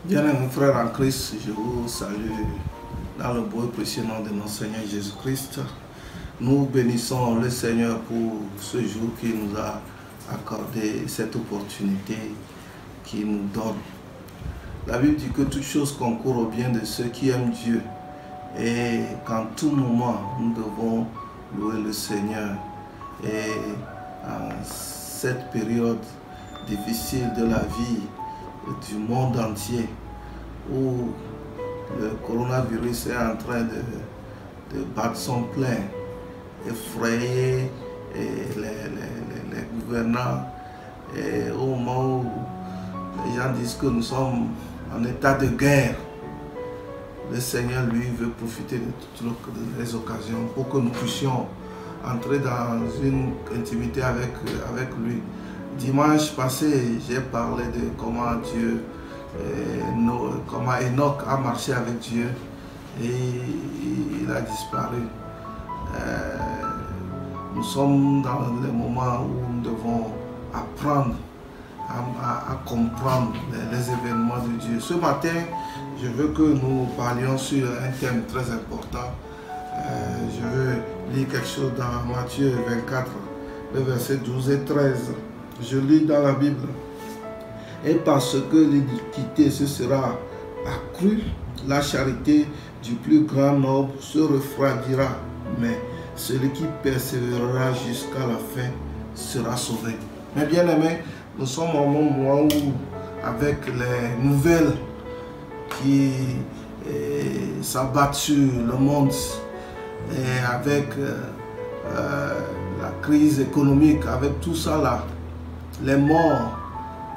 Bien-aimés frères en Christ, je vous salue dans le beau et précieux nom de notre Seigneur Jésus-Christ. Nous bénissons le Seigneur pour ce jour qui nous a accordé cette opportunité qu'il nous donne. La Bible dit que toute chose concourt au bien de ceux qui aiment Dieu. Et qu'en tout moment, nous devons louer le Seigneur. Et en cette période difficile de la vie du monde entier, où le coronavirus est en train de battre son plein, effrayer les gouvernants, et au moment où les gens disent que nous sommes en état de guerre, le Seigneur, lui, veut profiter de toutes les occasions pour que nous puissions entrer dans une intimité avec lui. Dimanche passé, j'ai parlé de comment comment Enoch a marché avec Dieu et il a disparu. Nous sommes dans les moments où nous devons apprendre à comprendre les événements de Dieu. Ce matin, je veux que nous parlions sur un thème très important. Je veux lire quelque chose dans Matthieu 24, le verset 12 et 13. Je lis dans la Bible. Et parce que l'iniquité se sera accrue, la charité du plus grand nombre se refroidira. Mais celui qui persévérera jusqu'à la fin sera sauvé. Mais bien aimés, nous sommes au moment où, avec les nouvelles qui s'abattent sur le monde, et avec la crise économique, avec tout ça là, les morts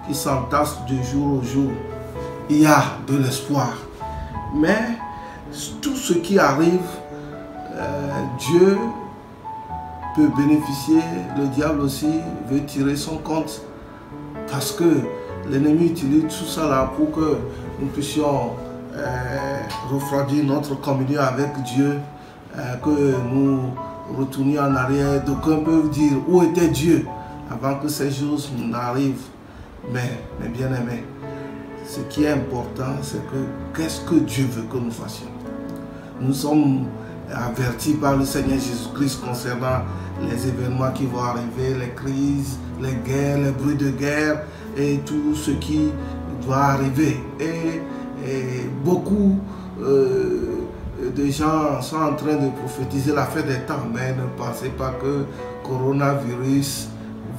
qui s'entassent de jour au jour, il y a de l'espoir. Mais tout ce qui arrive, Dieu peut bénéficier, le diable aussi veut tirer son compte, parce que l'ennemi utilise tout ça là pour que nous puissions refroidir notre communion avec Dieu, que nous retournions en arrière. D'aucuns peuvent dire où était Dieu avant que ces choses n'arrivent. Mais bien aimés, ce qui est important, c'est que qu'est-ce que Dieu veut que nous fassions. Nous sommes avertis par le Seigneur Jésus-Christ concernant les événements qui vont arriver, les crises, les guerres, les bruits de guerre et tout ce qui doit arriver. Et beaucoup de gens sont en train de prophétiser la fin des temps, mais ne pensez pas que coronavirus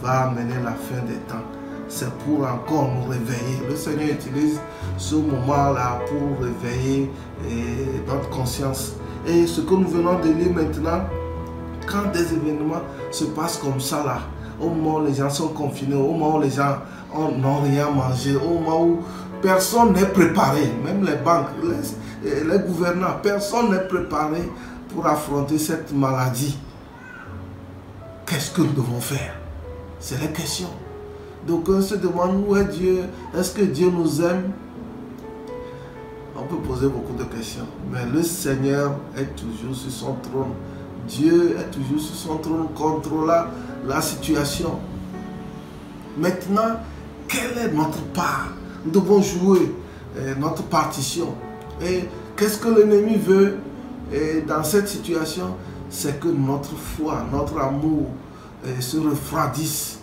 va amener la fin des temps. C'est pour encore nous réveiller. Le Seigneur utilise ce moment-là pour réveiller notre conscience. Et ce que nous venons de lire maintenant, quand des événements se passent comme ça là, au moment où les gens sont confinés, au moment où les gens n'ont rien mangé, au moment où personne n'est préparé, même les banques, les gouvernants, personne n'est préparé pour affronter cette maladie. Qu'est-ce que nous devons faire? C'est la question. Donc on se demande où est Dieu, est-ce que Dieu nous aime? On peut poser beaucoup de questions, mais le Seigneur est toujours sur son trône. Dieu est toujours sur son trône, contrôlant la situation. Maintenant, quelle est notre part? Nous devons jouer notre partition. Et qu'est-ce que l'ennemi veut dans cette situation? C'est que notre foi, notre amour se refroidisse.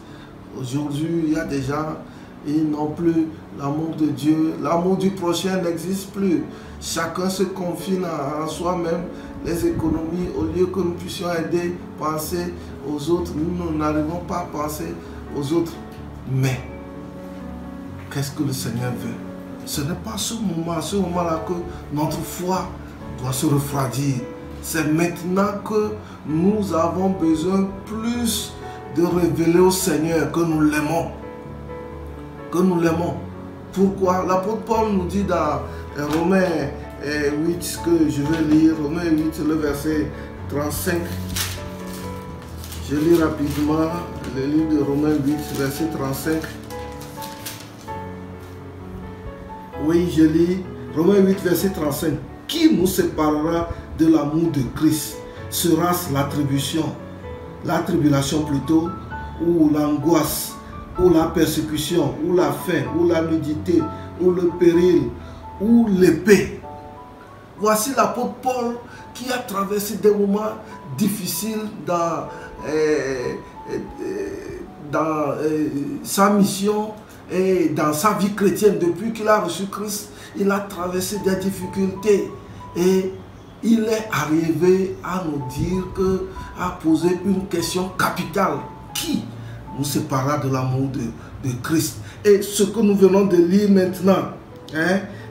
Aujourd'hui, il y a des gens, ils n'ont plus l'amour de Dieu. L'amour du prochain n'existe plus. Chacun se confine en soi-même. Les économies, au lieu que nous puissions aider, penser aux autres, nous n'arrivons pas à penser aux autres. Mais, qu'est-ce que le Seigneur veut? Ce n'est pas ce moment-là que notre foi doit se refroidir. C'est maintenant que nous avons besoin plus de révéler au Seigneur que nous l'aimons. Que nous l'aimons. Pourquoi? L'apôtre Paul nous dit dans Romains 8, que je vais lire, Romains 8, le verset 35. Je lis rapidement le livre de Romains 8, verset 35. Oui, je lis Romains 8, verset 35. Qui nous séparera de l'amour de Christ? Sera-ce la tribulation plutôt, ou l'angoisse, ou la persécution, ou la faim, ou la nudité, ou le péril, ou l'épée. Voici l'apôtre Paul qui a traversé des moments difficiles dans sa mission et dans sa vie chrétienne. Depuis qu'il a reçu Christ, il a traversé des difficultés et il est arrivé à nous dire à poser une question capitale. Qui nous séparera de l'amour de Christ? Et ce que nous venons de lire maintenant,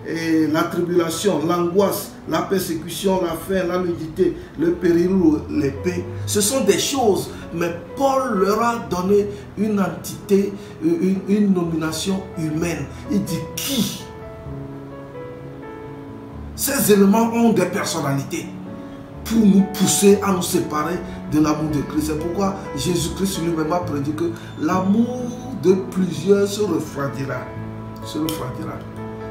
et la tribulation, l'angoisse, la persécution, la faim, la nudité, le péril ou l'épée, ce sont des choses, mais Paul leur a donné une entité, une nomination humaine. Il dit qui? Ces éléments ont des personnalités pour nous pousser à nous séparer de l'amour de Christ. C'est pourquoi Jésus-Christ lui-même a prédit que l'amour de plusieurs se refroidira.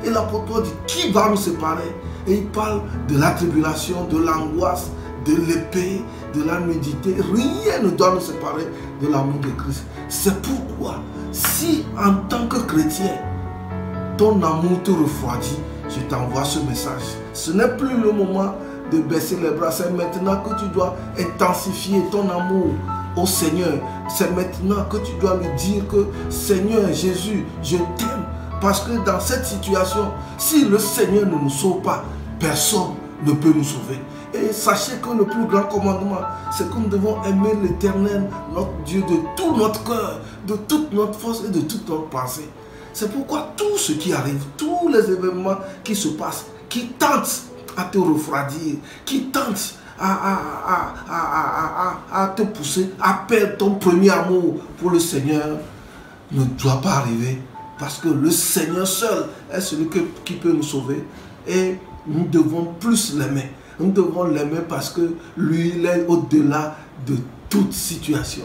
Et l'apôtre Paul dit, qui va nous séparer? Et il parle de la tribulation, de l'angoisse, de l'épée, de la nudité. Rien ne doit nous séparer de l'amour de Christ. C'est pourquoi, si en tant que chrétien, ton amour te refroidit, je t'envoie ce message. Ce n'est plus le moment de baisser les bras. C'est maintenant que tu dois intensifier ton amour au Seigneur. C'est maintenant que tu dois lui dire que Seigneur Jésus, je t'aime. Parce que dans cette situation, si le Seigneur ne nous sauve pas, personne ne peut nous sauver. Et sachez que le plus grand commandement, c'est que nous devons aimer l'Éternel, notre Dieu, de tout notre cœur, de toute notre force et de toute notre pensée. C'est pourquoi tout ce qui arrive, tous les événements qui se passent, qui tentent à te refroidir, qui tentent à te pousser à perdre ton premier amour pour le Seigneur, ne doit pas arriver. Parce que le Seigneur seul est celui qui peut nous sauver. Et nous devons plus l'aimer. Nous devons l'aimer parce que lui, il est au-delà de toute situation.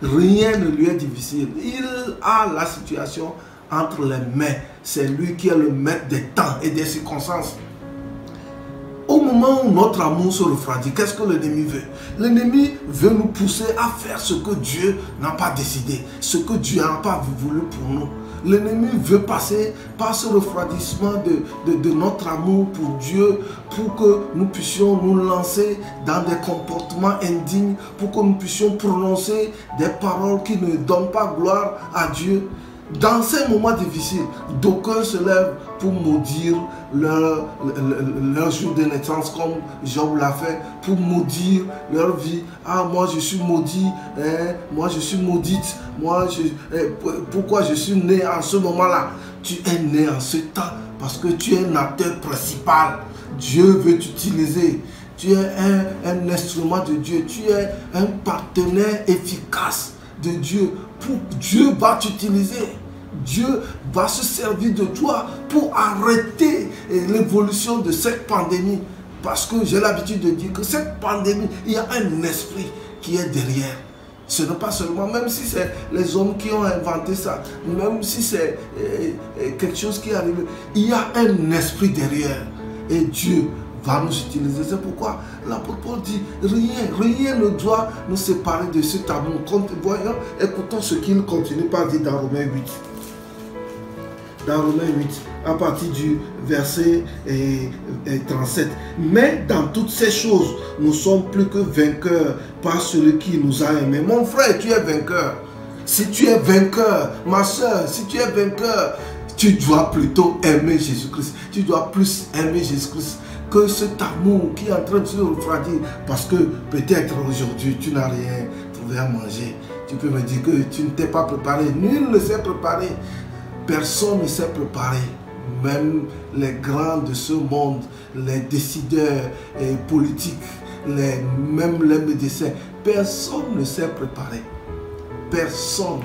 Rien ne lui est difficile. Il a la situation entre les mains. C'est lui qui est le maître des temps et des circonstances. Au moment où notre amour se refroidit, qu'est-ce que l'ennemi veut? L'ennemi veut nous pousser à faire ce que Dieu n'a pas décidé, ce que Dieu n'a pas voulu pour nous. L'ennemi veut passer par ce refroidissement de notre amour pour Dieu, pour que nous puissions nous lancer dans des comportements indignes, pour que nous puissions prononcer des paroles qui ne donnent pas gloire à Dieu. Dans ces moments difficiles, d'aucuns se lèvent pour maudire leur jour de naissance, comme Job l'a fait, pour maudire leur vie. Ah, moi je suis maudit, moi je suis maudite, pourquoi je suis né en ce moment-là? Tu es né en ce temps parce que tu es un acteur principal. Dieu veut t'utiliser. Tu es un instrument de Dieu. Tu es un partenaire efficace de Dieu. Dieu va t'utiliser. Dieu va se servir de toi pour arrêter l'évolution de cette pandémie. Parce que j'ai l'habitude de dire que cette pandémie, il y a un esprit qui est derrière. Ce n'est pas seulement, même si c'est les hommes qui ont inventé ça, même si c'est quelque chose qui arrive, il y a un esprit derrière. Et Dieu va nous utiliser. C'est pourquoi l'apôtre Paul dit, rien ne doit nous séparer de cet amour. Voyons, écoutons ce qu'il continue par dire dans Romains 8. Dans Romains 8, à partir du verset 37. Mais dans toutes ces choses, nous sommes plus que vainqueurs par celui qui nous a aimés. Mon frère, tu es vainqueur. Si tu es vainqueur, ma soeur, si tu es vainqueur, tu dois plutôt aimer Jésus-Christ. Tu dois plus aimer Jésus-Christ que cet amour qui est en train de se refroidir. Parce que peut-être aujourd'hui, tu n'as rien trouvé à manger. Tu peux me dire que tu ne t'es pas préparé. Nul ne s'est préparé. Personne ne s'est préparé. Même les grands de ce monde, les décideurs politiques, même les médecins, personne ne s'est préparé. Personne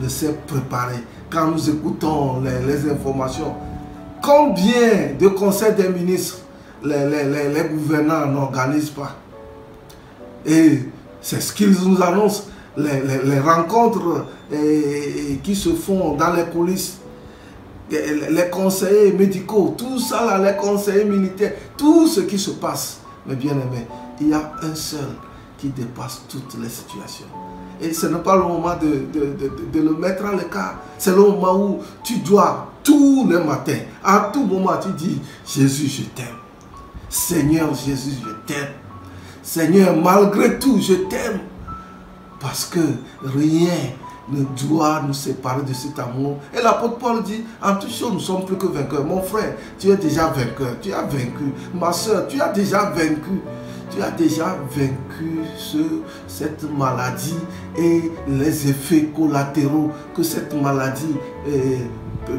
ne s'est préparé. Quand nous écoutons les informations, combien de conseils des ministres les gouvernants n'organisent pas? Et c'est ce qu'ils nous annoncent, les rencontres qui se font dans les coulisses, les conseillers médicaux, tout ça là, les conseillers militaires, tout ce qui se passe. Mais bien aimé, il y a un seul qui dépasse toutes les situations. Et ce n'est pas le moment de le mettre à l'écart. C'est le moment où tu dois tous les matins, à tout moment, tu dis, Jésus, je t'aime. Seigneur Jésus, je t'aime. Seigneur, malgré tout, je t'aime. Parce que rien ne doit nous séparer de cet amour. Et l'apôtre Paul dit, en toute chose, nous sommes plus que vainqueurs. Mon frère, tu es déjà vainqueur. Tu as vaincu. Ma soeur, tu as déjà vaincu. Tu as déjà vaincu cette maladie et les effets collatéraux que cette maladie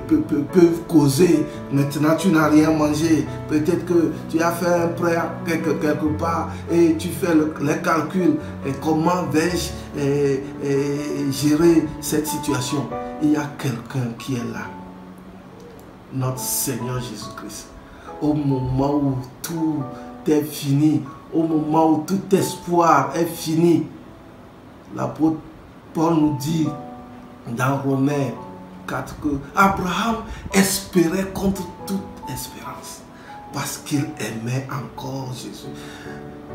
peuvent causer. Maintenant, tu n'as rien mangé. Peut-être que tu as fait un prêt quelque part et tu fais les calculs. Et comment vais-je gérer cette situation? Il y a quelqu'un qui est là. Notre Seigneur Jésus-Christ. Au moment où tout est fini, au moment où tout espoir est fini, l'apôtre Paul nous dit dans Romains 4 que Abraham espérait contre toute espérance parce qu'il aimait encore Jésus,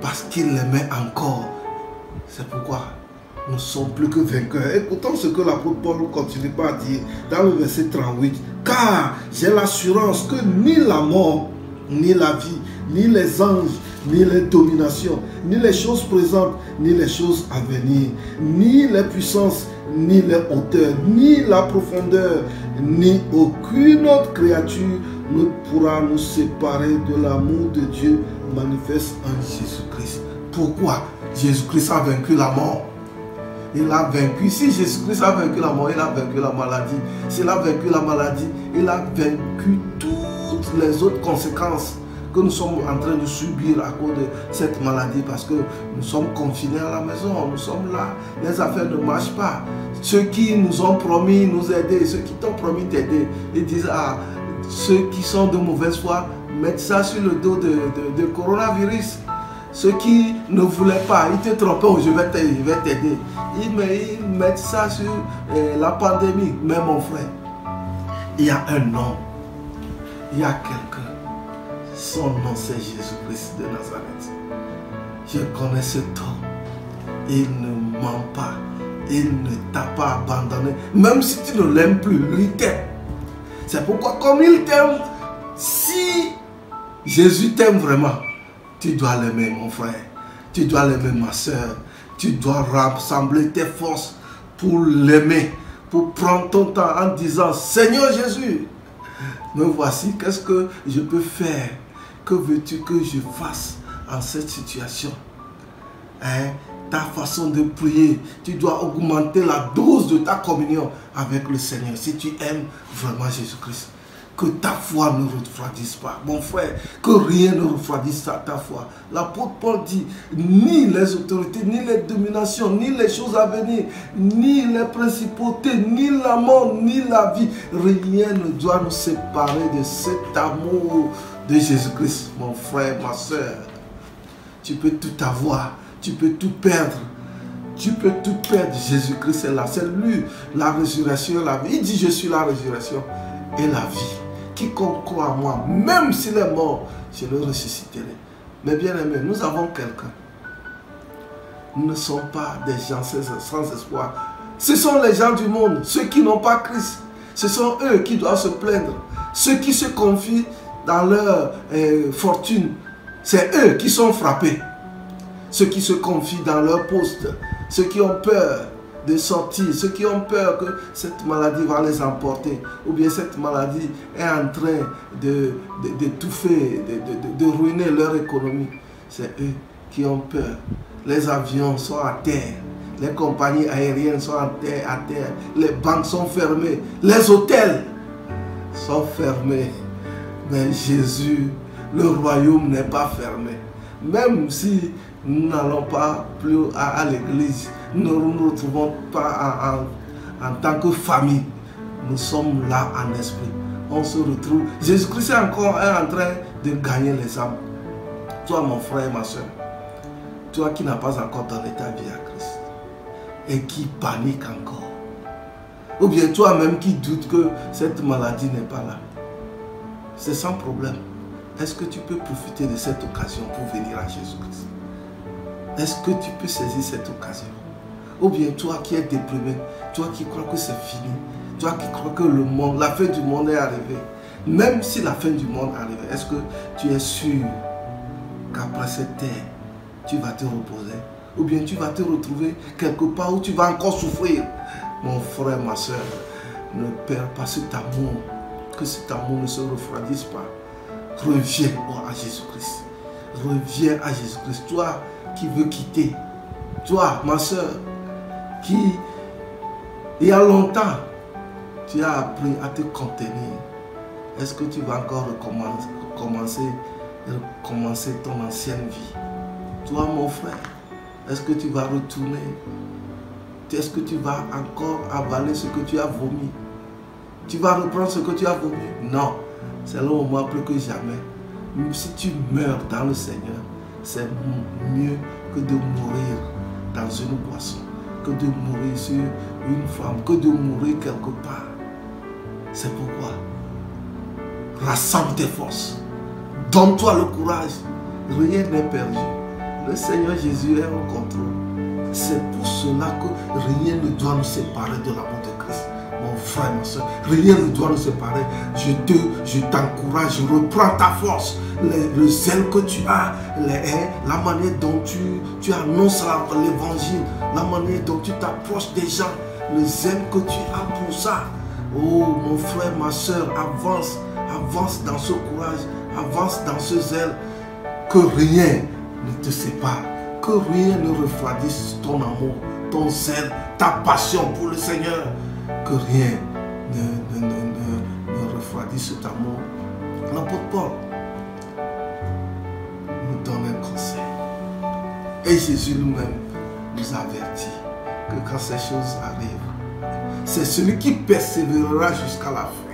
parce qu'il l'aimait encore. C'est pourquoi nous ne sommes plus que vainqueurs. Écoutons ce que l'apôtre Paul continue par à dire dans le verset 38. Car j'ai l'assurance que ni la mort, ni la vie, ni les anges, ni les dominations, ni les choses présentes, ni les choses à venir, ni les puissances, ni les hauteurs, ni la profondeur, ni aucune autre créature ne pourra nous séparer de l'amour de Dieu manifeste en Jésus-Christ. Pourquoi? Jésus-Christ a vaincu la mort. Il a vaincu. Si Jésus-Christ a vaincu la mort, il a vaincu la maladie. S'il a vaincu la maladie, il a vaincu toutes les autres conséquences que nous sommes en train de subir à cause de cette maladie, parce que nous sommes confinés à la maison, nous sommes là, les affaires ne marchent pas. Ceux qui nous ont promis nous aider, ceux qui t'ont promis t'aider, ils disent à ceux qui sont de mauvaise foi, mettent ça sur le dos de coronavirus. Ceux qui ne voulaient pas, ils te trompaient, oh, je vais t'aider. Ils mettent ça sur la pandémie. Mais mon frère, il y a un nom, il y a quelqu'un. Son nom c'est Jésus-Christ de Nazareth. Je connais cet homme. Il ne ment pas. Il ne t'a pas abandonné. Même si tu ne l'aimes plus, lui t'aime. C'est pourquoi comme il t'aime, si Jésus t'aime vraiment, tu dois l'aimer mon frère. Tu dois l'aimer ma soeur. Tu dois rassembler tes forces pour l'aimer. Pour prendre ton temps en disant, Seigneur Jésus, me voici, qu'est-ce que je peux faire? Que veux-tu que je fasse en cette situation? Hein? Ta façon de prier, tu dois augmenter la dose de ta communion avec le Seigneur. Si tu aimes vraiment Jésus-Christ, que ta foi ne refroidisse pas. Mon frère, que rien ne refroidisse ta foi. L'apôtre Paul dit, ni les autorités, ni les dominations, ni les choses à venir, ni les principautés, ni la mort, ni la vie, rien ne doit nous séparer de cet amour de Jésus-Christ. Mon frère, ma soeur, tu peux tout avoir, tu peux tout perdre. Tu peux tout perdre. Jésus-Christ est là. C'est lui, la résurrection et la vie. Il dit, je suis la résurrection et la vie. Quiconque croit en moi, même s'il est mort, je le ressusciterai. Mais bien aimé, nous avons quelqu'un. Nous ne sommes pas des gens sans espoir. Ce sont les gens du monde, ceux qui n'ont pas Christ. Ce sont eux qui doivent se plaindre. Ceux qui se confient dans leur fortune, c'est eux qui sont frappés. Ceux qui se confient dans leur poste, ceux qui ont peur de sortir, ceux qui ont peur que cette maladie va les emporter, ou bien cette maladie est en train d'étouffer, de ruiner leur économie. C'est eux qui ont peur. Les avions sont à terre, les compagnies aériennes sont à terre, les banques sont fermées, les hôtels sont fermés. Mais Jésus, le royaume n'est pas fermé. Même si nous n'allons pas plus à l'église, nous ne nous retrouvons pas en tant que famille. Nous sommes là en esprit. On se retrouve. Jésus-Christ est encore en train de gagner les âmes. Toi, mon frère et ma soeur, toi qui n'as pas encore donné ta vie à Christ et qui panique encore, ou bien toi-même qui doute que cette maladie n'est pas là, c'est sans problème. Est-ce que tu peux profiter de cette occasion pour venir à Jésus-Christ? Est-ce que tu peux saisir cette occasion? Ou bien toi qui es déprimé, toi qui crois que c'est fini, Toi qui crois que le monde, la fin du monde est arrivée. Même si la fin du monde arrive, est-ce que tu es sûr qu'après cette terre, tu vas te reposer? Ou bien tu vas te retrouver quelque part où tu vas encore souffrir? Mon frère, ma soeur, ne perds pas cet amour. Que cet amour ne se refroidisse pas. Reviens à Jésus-Christ. Reviens à Jésus-Christ. Toi qui veux quitter. Toi, ma soeur, qui, il y a longtemps, tu as appris à te contenir. Est-ce que tu vas encore recommencer ton ancienne vie? Toi, mon frère, est-ce que tu vas retourner? Est-ce que tu vas encore avaler ce que tu as vomi? Tu vas reprendre ce que tu as vomi? Non. C'est le moment plus que jamais. Même si tu meurs dans le Seigneur, c'est mieux que de mourir dans une boisson, que de mourir sur une femme, que de mourir quelque part. C'est pourquoi rassemble tes forces. Donne-toi le courage. Rien n'est perdu. Le Seigneur Jésus est au contrôle. C'est pour cela que rien ne doit nous séparer de l'amour de Christ. Mon frère, ma soeur, rien ne doit nous séparer. Je t'encourage, je reprends ta force. Le zèle que tu as, la manière dont tu annonces l'évangile, la manière dont tu t'approches des gens, le zèle que tu as pour ça. Oh, mon frère, ma soeur, avance. Avance dans ce courage, avance dans ce zèle, que rien ne te sépare, que rien ne refroidisse ton amour, ton zèle, ta passion pour le Seigneur, que rien ne refroidisse cet amour. L'apôtre Paul nous donne un conseil, et Jésus lui-même nous avertit que quand ces choses arrivent, c'est celui qui persévérera jusqu'à la fin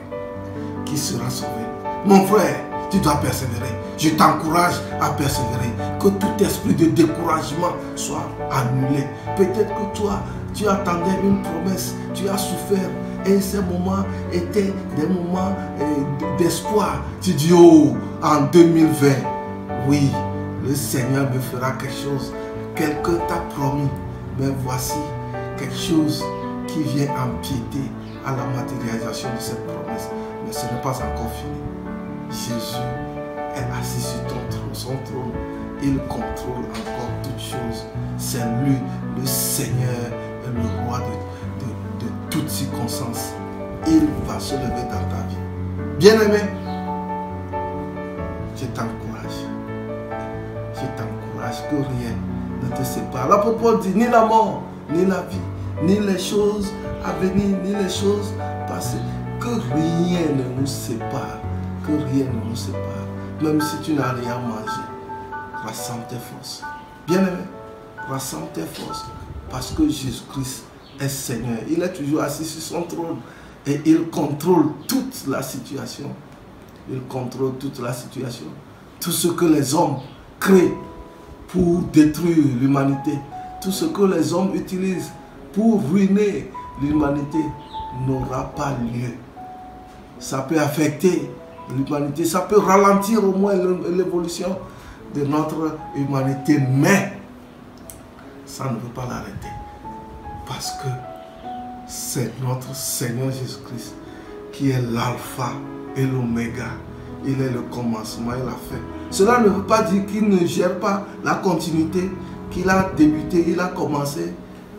qui sera sauvé. Mon frère, tu dois persévérer. Je t'encourage à persévérer. Que tout esprit de découragement soit annulé. Peut-être que toi, tu attendais une promesse, tu as souffert et ces moments étaient des moments d'espoir. Tu dis, oh, en 2020, oui, le Seigneur me fera quelque chose. Quelqu'un t'a promis, mais voici quelque chose qui vient empiéter à la matérialisation de cette promesse. Mais ce n'est pas encore fini. Jésus est assis sur son trône. Il contrôle encore toutes choses. C'est lui, le Seigneur et le roi de toutes circonstances. Il va se lever dans ta vie. Bien-aimé, je t'encourage. Je t'encourage que rien ne te sépare. L'apôtre Paul dit, ni la mort, ni la vie, ni les choses à venir, ni les choses passées. Que rien ne nous sépare, que rien ne nous sépare. Même si tu n'as rien mangé, rassemble tes forces. Bien-aimé, rassemble tes forces parce que Jésus-Christ est Seigneur. Il est toujours assis sur son trône et il contrôle toute la situation. Il contrôle toute la situation. Tout ce que les hommes créent pour détruire l'humanité, tout ce que les hommes utilisent pour ruiner l'humanité n'aura pas lieu. Ça peut affecter l'humanité, ça peut ralentir au moins l'évolution de notre humanité, mais ça ne peut pas l'arrêter. Parce que c'est notre Seigneur Jésus-Christ qui est l'alpha et l'oméga. Il est le commencement et la fin. Cela ne veut pas dire qu'il ne gère pas la continuité, qu'il a débuté, il a commencé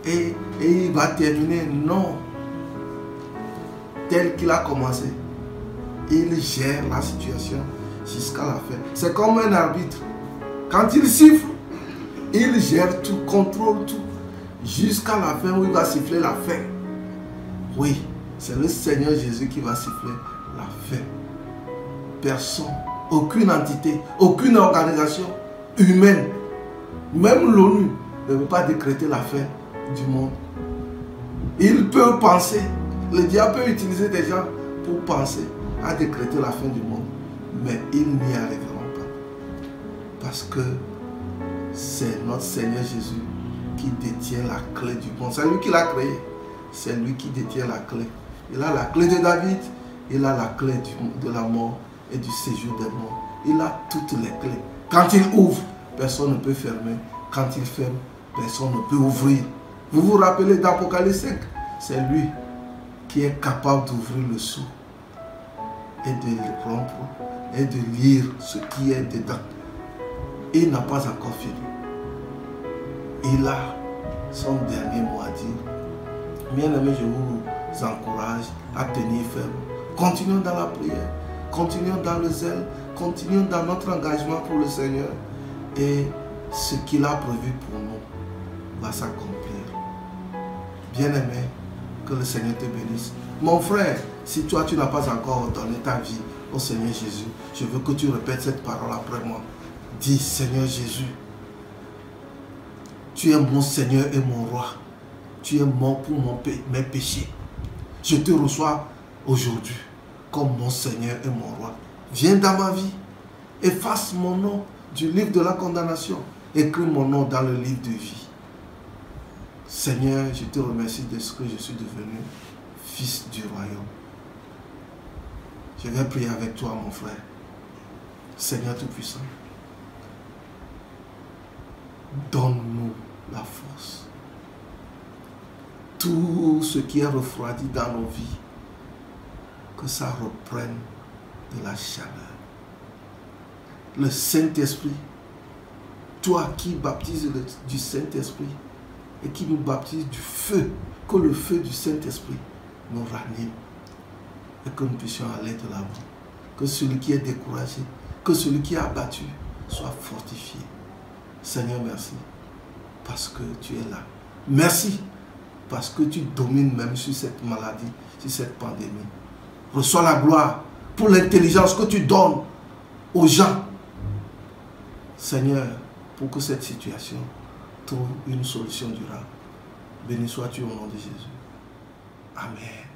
et il va terminer. Non. Tel qu'il a commencé, il gère la situation jusqu'à la fin. C'est comme un arbitre. Quand il siffle, il gère tout, contrôle tout, jusqu'à la fin où il va siffler la fin. Oui, c'est le Seigneur Jésus qui va siffler la fin. Personne, aucune entité, aucune organisation humaine, même l'ONU, ne veut pas décréter la fin du monde. Il peut penser, le diable peut utiliser des gens pour penser à décréter la fin du monde, mais ils n'y arriveront pas. Parce que c'est notre Seigneur Jésus qui détient la clé du monde. C'est lui qui l'a créé. C'est lui qui détient la clé. Il a la clé de David, il a la clé de la mort et du séjour des morts. Il a toutes les clés. Quand il ouvre, personne ne peut fermer. Quand il ferme, personne ne peut ouvrir. Vous vous rappelez d'Apocalypse 5? C'est lui qui est capable d'ouvrir le sceau et de le rompre et de lire ce qui est dedans. Il n'a pas encore fini. Il a son dernier mot à dire. Bien-aimés, je vous encourage à tenir ferme. Continuons dans la prière, continuons dans le zèle, continuons dans notre engagement pour le Seigneur. Et ce qu'il a prévu pour nous va s'accomplir. Bien-aimé, que le Seigneur te bénisse. Mon frère, si toi tu n'as pas encore donné ta vie au Seigneur Jésus, je veux que tu répètes cette parole après moi. Dis, Seigneur Jésus, tu es mon Seigneur et mon roi. Tu es mort pour mes péchés. Je te reçois aujourd'hui comme mon Seigneur et mon roi. Viens dans ma vie. Efface mon nom du livre de la condamnation. Écris mon nom dans le livre de vie. Seigneur, je te remercie de ce que je suis devenu fils du royaume. Je vais prier avec toi, mon frère. Seigneur Tout-Puissant, donne-nous la force. Tout ce qui est refroidi dans nos vies, que ça reprenne de la chaleur. Le Saint-Esprit, toi qui baptises du Saint-Esprit et qui nous baptise du feu, que le feu du Saint-Esprit nous ranime et que nous puissions aller de l'avant. Que celui qui est découragé, que celui qui est abattu soit fortifié. Seigneur, merci parce que tu es là. Merci parce que tu domines même sur cette maladie, sur cette pandémie. Reçois la gloire pour l'intelligence que tu donnes aux gens. Seigneur, pour que cette situation trouve une solution durable. Béni sois-tu au nom de Jésus. Amen.